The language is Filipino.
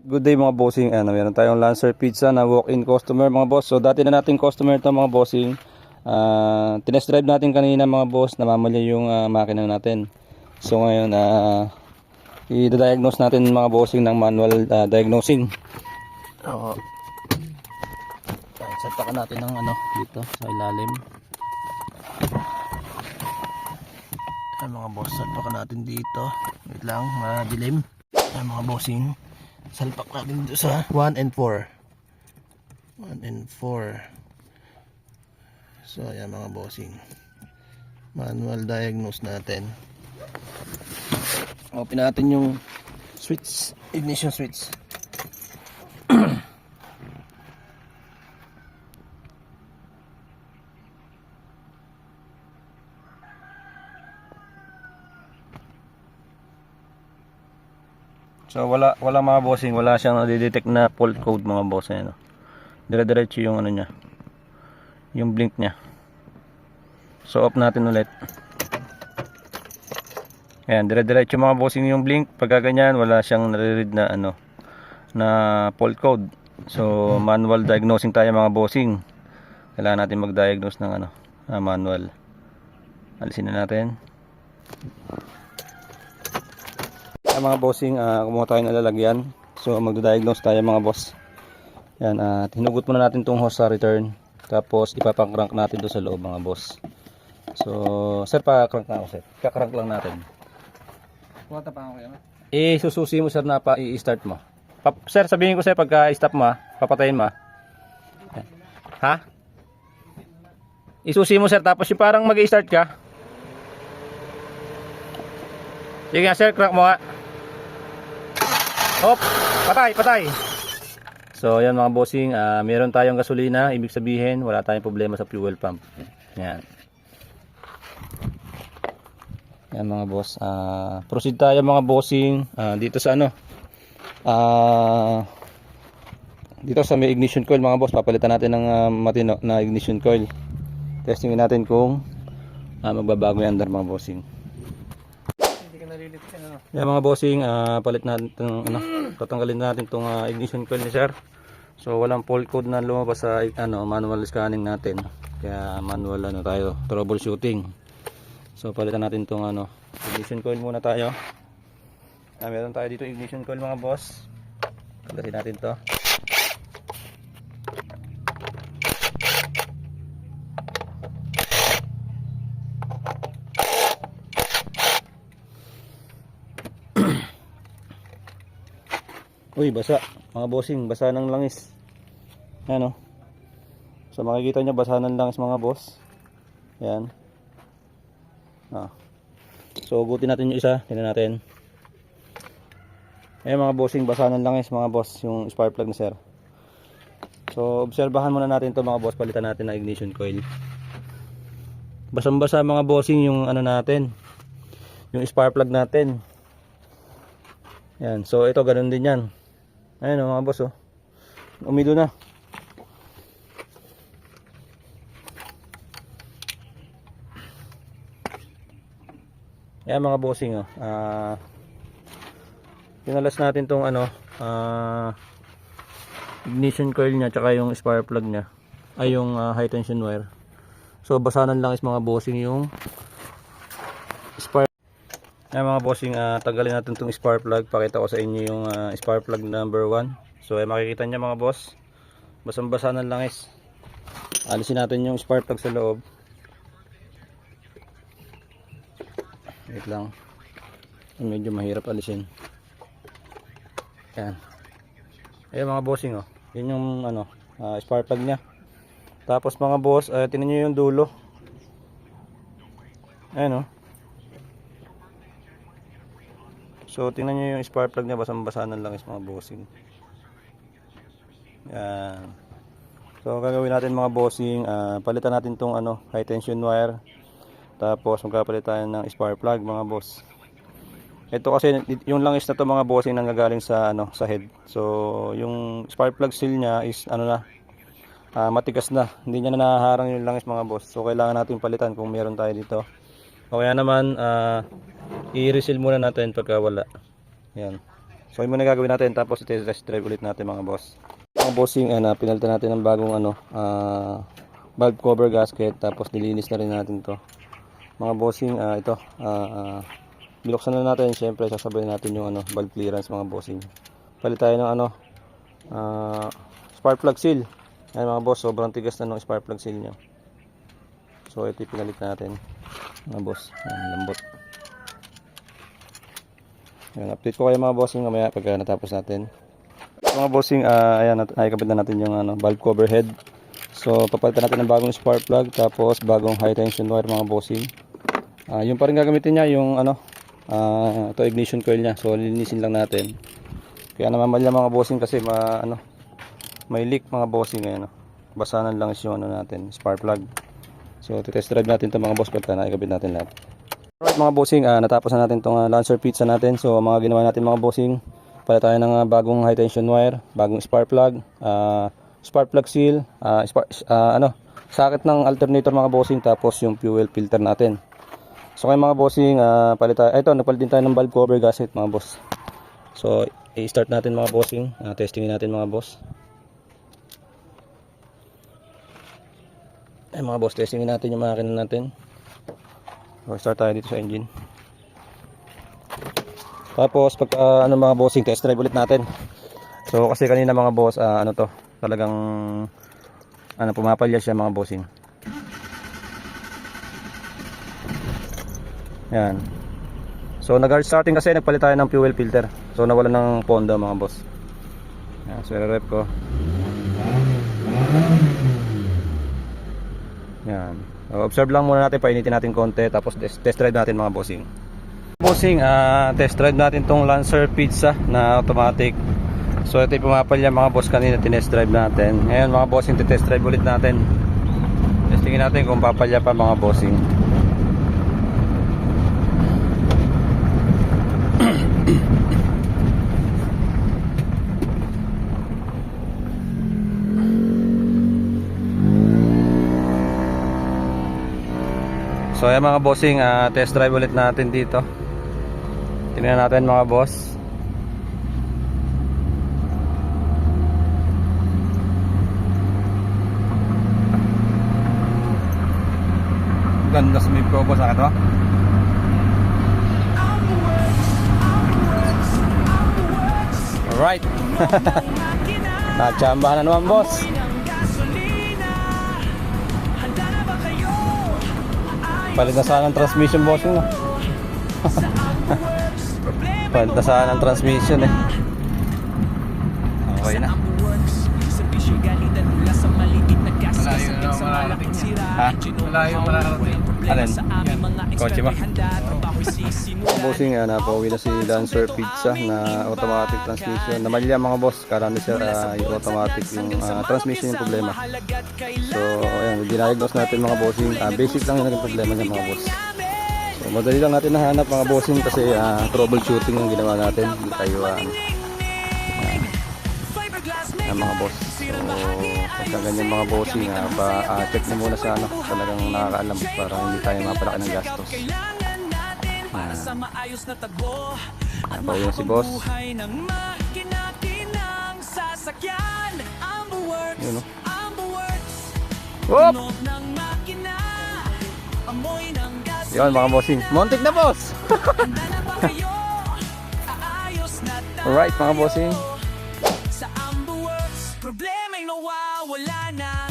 Good day mga bossing. Meron tayong Lancer Pizza na walk-in customer mga boss. So dati na nating customer ito mga bossing. Tinest drive natin kanina mga boss, namamali yung makina natin. So ngayon i-diagnose natin mga bossing ng manual diagnosing. Set natin ng dito sa ilalim. Ay mga boss, set natin dito. Wait lang, madilim. Ay mga bossing, salpak natin dito sa 1 and 4. 1 and 4. So ayan mga bossing, manual diagnose natin. Open natin yung switch, ignition switch. So wala mga bossing, wala siyang nadidetect na fault code mga boss. Dire-diretso yung niya, yung blink niya. So off natin ulit. Ayan, dire-diretso mga bossing yung blink. Pagka ganyan, wala siyang nare-read na na fault code. So manual diagnosing tayo mga bossing. Kailangan natin mag-diagnose ng manual. Alisin na natin. Mga bossing, kumuha tayo ng lalagyan. So magda-diagnose tayo mga boss. Yan, hinugot muna natin tong hose sa return. Tapos ipapang-crank natin doon sa loob mga boss. So sir, pa-crank na ako sir. Ka-crank lang natin. Kuwata pa ako yan. Sususi mo sir na i-start mo. Sir, sabihin ko sir pagka stop mo, papatayin mo. Ha? Isusi mo sir, tapos yung parang mag-i-start ka. Sige nga sir, crank mo nga. Hop, patay. So ayan mga bossing, meron tayong gasolina, ibig sabihin wala tayong problema sa fuel pump. Yan. Yan mga boss. Proceed tayo mga bossing dito sa dito sa may ignition coil mga boss. Papalitan natin ng matino na ignition coil. Testingin natin kung magbabago yung under mga bossing. Yan mga bossing, palit natin tatanggalin natin itong ignition coil ni sir. So walang fault code na lumabas sa manual scanning natin. Kaya manual tayo, troubleshooting. So palitan natin itong ignition coil muna tayo. Meron tayo dito ignition coil mga boss. Palitin natin to. Uy, basa. Mga bossing, basa ng langis. Ayan So makikita nyo, basa ng langis mga boss. Ayan. So ugutin natin yung isa. Tingnan natin. Ayan mga bossing, basa ng langis mga boss. Yung spark plug na sir. So obserbahan muna natin to mga boss. Palitan natin ng ignition coil. Basang-basa mga bossing yung natin. Yung spark plug natin. Ayan. So ito ganun din yan. Ayan mga boss umido na. Ayan mga bossing pinalas natin tong ignition coil nya tsaka yung spark plug nya ay yung high tension wire. So basanan lang is mga bossing yung spark. Ayan mga bossing, tanggalin natin itong spark plug. Pakita ko sa inyo yung spark plug number 1. So makikita nyo mga boss, basang-basa ng langis. Alisin natin yung spark plug sa loob. Wait lang, medyo mahirap alisin. Ayan. Ayan mga bossing yun yung spark plug nya. Tapos mga boss, tingnan nyo yung dulo. Ayan So tingnan nyo yung spark plug nya, basang-basa ng langis mga bossing. Yan. So gagawin natin mga bossing, palitan natin tong high tension wire. Tapos magpapalit tayo ng spark plug mga boss. Ito kasi yung langis na to mga bossing nanggagaling sa sa head. So yung spark plug seal nya is matigas na. Hindi niya na nahaharang yung langis mga boss. So kailangan natin palitan kung meron tayo dito. O kaya naman i-reseal muna natin pagka wala. Yan. So yun muna gagawin natin, tapos i-test drive ulit natin mga boss. Mga bossing, pinalitan natin ng bagong valve cover gasket, tapos nilinis na rin natin to. Mga bossing, binuksan na natin, syempre sasabayin natin yung valve clearance mga bossing. Palit tayo ng spark plug seal. Ayan mga boss, sobrang tigas na ng spark plug seal nya. So ito yung pinalit natin mga boss. Ayan, lambot. Ayan, update ko kayo mga bossing mamaya pagka natapos natin. Mga bossing, ayan, nakikabit na natin yung valve cover head. So papalitan natin ng bagong spark plug, tapos bagong high tension wire mga bossing. Yung pa rin gagamitin niya yung ito ignition coil nya. So linisin lang natin. Kaya namamalya mga bossing kasi may leak mga bossing ngayon. Basahan lang is yung natin, spark plug. So test drive natin ito mga boss pagka nakikabit natin lahat. Alright mga bossing, natapos na natin itong Lancer pizza natin. So mga ginawa natin mga bossing, pala tayo ng bagong high tension wire, bagong spark plug seal, socket ng alternator mga bossing, tapos yung fuel filter natin. So kaya mga bossing, nagpalit din tayo ng valve cover gasket mga boss. So i-start natin mga bossing, testingin natin mga boss. Mga boss, testingin natin yung makina natin. So start tayo dito sa engine. Tapos pag mga bossing, test drive ulit natin. So kasi kanina mga boss, talagang pumapalya siya mga bossing. Yan. So nag-hard starting kasi nagpalit tayo ng fuel filter. So nawalan ng pondo mga boss. Yan, so i-rep ko. Yan. So, observe lang muna natin, painitin natin konti, tapos test drive natin mga bossing. Bossing, test drive natin tong Lancer pizza na automatic. So ito yung pumapalya mga boss, kanina tinest drive natin. Ngayon mga bossing, test drive ulit natin. Testingin natin kung papalya pa mga bossing. So ayan mga bossing, test drive ulit natin dito. Tingnan natin mga boss. Ganda sa mid ko boss, ito. Alright. Natsambahan na naman boss. Palit na sana ng transmission bossing no? Palit na sana ng transmission eh. Okay na. Malayo na malarating yan. Ha? Malayo malarating. Alin? Kotse ba? Bossing, napauwi na si Lancer pizza na automatic transmission. Namalya mga boss, karami siya yung automatic yung transmission yung problema. So ayan, dinadiagnose natin mga bossing. Basic lang yung naging problema niya mga boss. So madali lang natin nahanap mga bossing kasi troubleshooting yung ginawa natin. Hindi tayo mga boss. So pagka ganyan mga bossing, check na muna sa talagang nakakaalam para hindi tayo mapalaki ng gastos. Pauwi na si boss. Yun o. Whoop! Yun mga bossing, montik na boss! Alright mga bossing, Problema'y nawawala na.